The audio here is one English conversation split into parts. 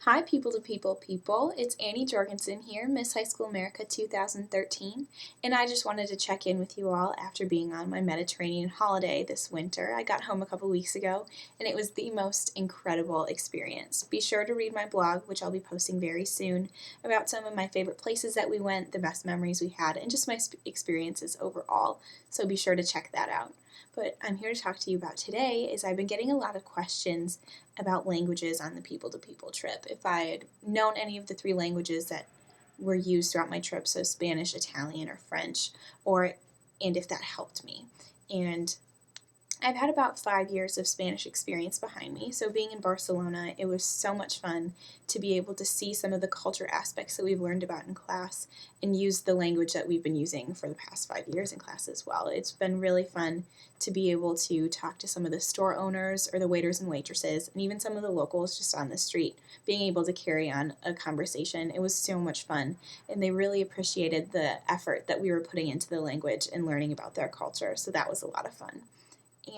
Hi, people to people. It's Annie Jorgensen here, Miss High School America 2013, and I just wanted to check in with you all after being on my Mediterranean holiday this winter. I got home a couple weeks ago, and it was the most incredible experience. Be sure to read my blog, which I'll be posting very soon, about some of my favorite places that we went, the best memories we had, and just my experiences overall, so be sure to check that out. But I'm here to talk to you about today is I've been getting a lot of questions about languages on the people-to-people trip. If I had known any of the three languages that were used throughout my trip, so Spanish, Italian, or French, and if that helped me. And I've had about 5 years of Spanish experience behind me, so being in Barcelona, it was so much fun to be able to see some of the culture aspects that we've learned about in class and use the language that we've been using for the past 5 years in class as well. It's been really fun to be able to talk to some of the store owners or the waiters and waitresses and even some of the locals just on the street, being able to carry on a conversation. It was so much fun, and they really appreciated the effort that we were putting into the language and learning about their culture, so that was a lot of fun.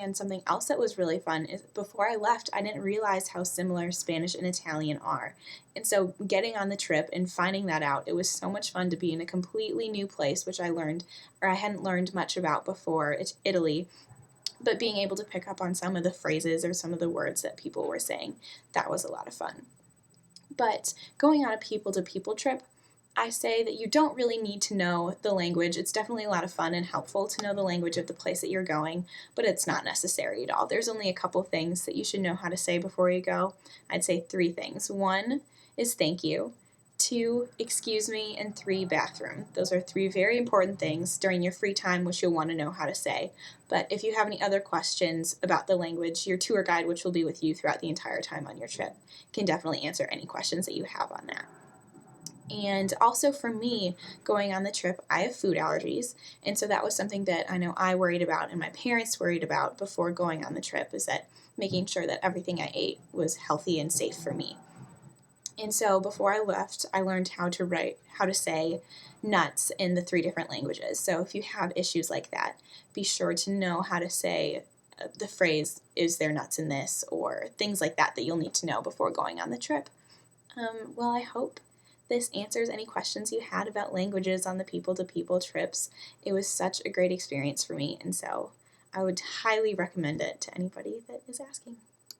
And something else that was really fun is before I left, I didn't realize how similar Spanish and Italian are. And so getting on the trip and finding that out, it was so much fun to be in a completely new place, which I hadn't learned much about before. It's Italy, but being able to pick up on some of the phrases or some of the words that people were saying, that was a lot of fun. But going on a people-to-people trip, I say that you don't really need to know the language. It's definitely a lot of fun and helpful to know the language of the place that you're going, but it's not necessary at all. There's only a couple things that you should know how to say before you go. I'd say 3 things. 1 is thank you, 2, excuse me, and 3, bathroom. Those are 3 very important things during your free time which you'll want to know how to say. But if you have any other questions about the language, your tour guide, which will be with you throughout the entire time on your trip, can definitely answer any questions that you have on that. And also for me, going on the trip, I have food allergies, and so that was something that I know I worried about and my parents worried about before going on the trip, is that making sure that everything I ate was healthy and safe for me. And so before I left, I learned how to say nuts in the 3 different languages. So if you have issues like that, be sure to know how to say the phrase, is there nuts in this, or things like that you'll need to know before going on the trip. Well, I hope this answers any questions you had about languages on the people-to-people trips. It was such a great experience for me, and so I would highly recommend it to anybody that is asking.